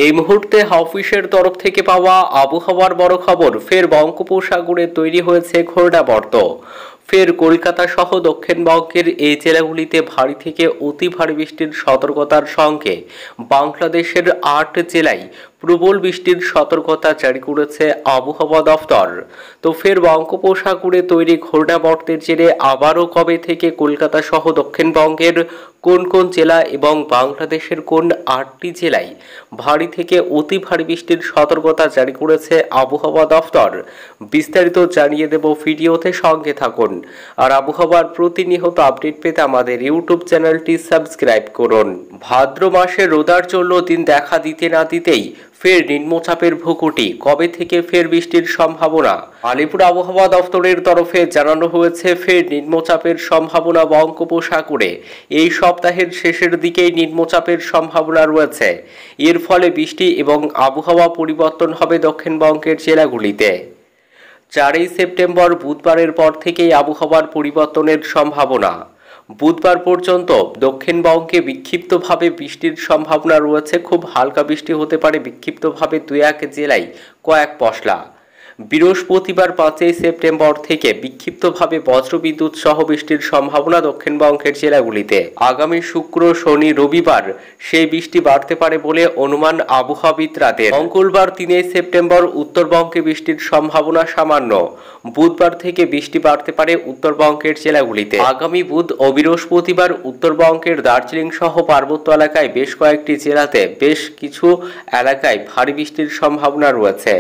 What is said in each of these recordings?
এই মুহূর্তে অফিসের তরফ থেকে পাওয়া আবহাওয়ার বড় খবর। ফের বঙ্গোপসাগরে তৈরি হয়েছে ঘূর্ণাবর্ত। ফের কলকাতা সহ দক্ষিণবঙ্গের এই জেলাগুলিতে ভারী থেকে অতি ভারী বৃষ্টির সতর্কতার সঙ্গে বাংলাদেশের ৮ জেলায় প্রবল বৃষ্টির সতর্কতা জারি করেছে আবহাওয়া দফতর। তো ফের বঙ্গোপসাগরে তৈরি ঘূর্ণাবর্তের জেরে আবারও কবে থেকে কলকাতা সহ দক্ষিণবঙ্গের কোন কোন জেলা এবং বাংলাদেশের কোন ৮টি জেলায় ভারী থেকে অতি ভারী বৃষ্টির সতর্কতা জারি করেছে আবহাওয়া দফতর, বিস্তারিত জানিয়ে দেব ভিডিওতে, সঙ্গে থাকুন। আর আবহাওয়ার প্রতিনিয়ত আপডেট পেতে আমাদের ইউটিউব চ্যানেলটি সাবস্ক্রাইব করুন। ভাদ্র মাসে রোদার জন্য দিন দেখা দিতে না দিতেই ফের নিম্নচাপের ভূকুটি। কবে থেকে ফের বৃষ্টির সম্ভাবনা? আলিপুর আবহাওয়া দফতরের তরফে জানানো হয়েছে ফের নিম্নচাপের সম্ভাবনা বঙ্গোপসাগরে। এই সপ্তাহের শেষের দিকেই নিম্নচাপের সম্ভাবনা রয়েছে। এর ফলে বৃষ্টি এবং আবহাওয়া পরিবর্তন হবে দক্ষিণবঙ্গের জেলাগুলিতে। 4 সেপ্টেম্বর বুধবারের পর থেকেই আবহাওয়ার পরিবর্তনের সম্ভাবনা। বুধবার পর্যন্ত দক্ষিণবঙ্গে বিক্ষিপ্তভাবে বৃষ্টির সম্ভাবনা রয়েছে। খুব হালকা বৃষ্টি হতে পারে বিক্ষিপ্তভাবে 2-1 জেলায় কয়েক পশলা। বৃহস্পতিবার 5 সেপ্টেম্বর থেকে বিক্ষিপ্তভাবে বজ্রবিদ্যুৎ সহ বৃষ্টির সম্ভাবনা দক্ষিণবঙ্গের জেলাগুলিতে। আগামী শুক্র, শনি, রবিবার সেই বৃষ্টি বাড়তে পারে বলে অনুমান আবহাওয়াবিদদের। মঙ্গলবার 3 সেপ্টেম্বর উত্তরবঙ্গে বৃষ্টির সম্ভাবনা সামান্য। বুধবার থেকে বৃষ্টি বাড়তে পারে উত্তরবঙ্গের জেলাগুলিতে। আগামী বুধ ও বৃহস্পতিবার উত্তরবঙ্গের দার্জিলিং সহ পার্বত্য এলাকায় বেশ কয়েকটি জেলাতে বেশ কিছু এলাকায় ভারী বৃষ্টির সম্ভাবনা রয়েছে।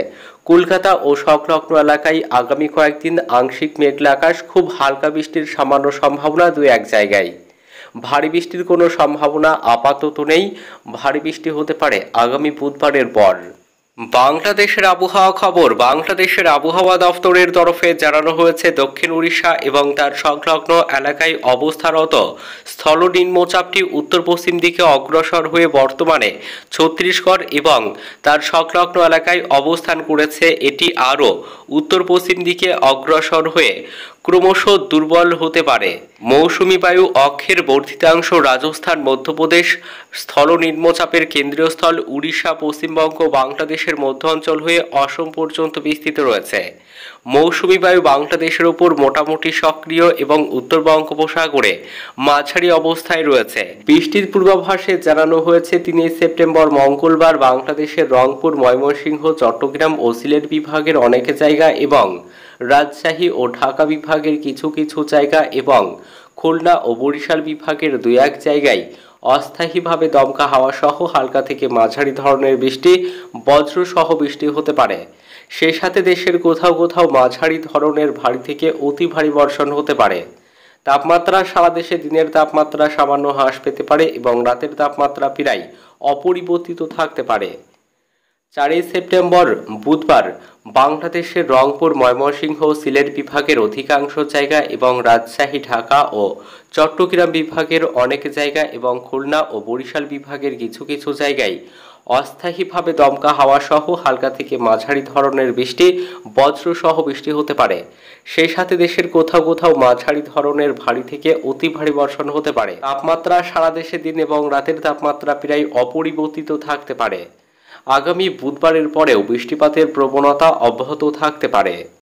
কলকাতা ও সংলগ্ন এলাকায় আগামী কয়েকদিন আংশিক মেঘলা আকাশ, খুব হালকা বৃষ্টির সামান্য সম্ভাবনা 2-1 জায়গায়। ভারী বৃষ্টির কোনো সম্ভাবনা আপাতত নেই। ভারী বৃষ্টি হতে পারে আগামী বুধবারের পর। বাংলাদেশের আবহাওয়া খবর। বাংলাদেশের আবহাওয়া দফতরের তরফে জানানো হয়েছে দক্ষিণ উড়িষ্যা এবং তার সংলগ্ন এলাকায় অবস্থানরত স্থল নিম্নচাপটি উত্তর পশ্চিম দিকে অগ্রসর হয়ে বর্তমানে ছত্তিশগড় এবং তার সংলগ্ন এলাকায় অবস্থান করেছে। এটি আরও উত্তর পশ্চিম দিকে অগ্রসর হয়ে ক্রমশ দুর্বল হতে পারে। মৌসুমী বায়ু অক্ষের বর্ধিতাংশ রাজস্থান, মধ্যপ্রদেশ, স্থল নিম্নচাপের কেন্দ্রীয় স্থল উড়িষ্যা, পশ্চিমবঙ্গ, বাংলাদেশের মধ্য অঞ্চল হয়ে অসম পর্যন্ত বিস্তৃত রয়েছে। মৌসুমী বায়ু বাংলাদেশের ওপর মোটামুটি সক্রিয় এবং উত্তর বঙ্গোপসাগরে মাঝারি অবস্থায় রয়েছে। বৃষ্টির পূর্বাভাসে জানানো হয়েছে 3 সেপ্টেম্বর মঙ্গলবার বাংলাদেশের রংপুর, ময়মনসিংহ, চট্টগ্রাম ও সিলেট বিভাগের অনেক জায়গা এবং রাজশাহী ও ঢাকা বিভাগের কিছু কিছু জায়গা এবং খুলনা ও বরিশাল বিভাগের 2-1 জায়গায় অস্থায়ীভাবে দমকা হাওয়া সহ হালকা থেকে মাঝারি ধরনের বৃষ্টি, বজ্র সহ বৃষ্টি হতে পারে। সেই সাথে দেশের কোথাও কোথাও মাঝারি ধরনের ভারী থেকে অতি ভারী বর্ষণ হতে পারে। তাপমাত্রা সারা দেশে দিনের তাপমাত্রা সামান্য হ্রাস পেতে পারে এবং রাতের তাপমাত্রা প্রায় অপরিবর্তিত থাকতে পারে। 4 সেপ্টেম্বর বুধবার বাংলাদেশের রংপুর, ময়মনসিংহ, সিলেট বিভাগের অধিকাংশ জায়গা এবং রাজশাহী, ঢাকা ও চট্টগ্রাম বিভাগের অনেক জায়গা এবং খুলনা ও বরিশাল বিভাগের কিছু কিছু জায়গায় অস্থায়ীভাবে দমকা হাওয়া সহ হালকা থেকে মাঝারি ধরনের বৃষ্টি, বজ্র সহ বৃষ্টি হতে পারে। সেই সাথে দেশের কোথাও কোথাও মাঝারি ধরনের ভারী থেকে অতি ভারী বর্ষণ হতে পারে। তাপমাত্রা সারা দেশে দিন এবং রাতের তাপমাত্রা প্রায় অপরিবর্তিত থাকতে পারে। আগামী বুধবারের পরেও বৃষ্টিপাতের প্রবণতা অব্যাহত থাকতে পারে।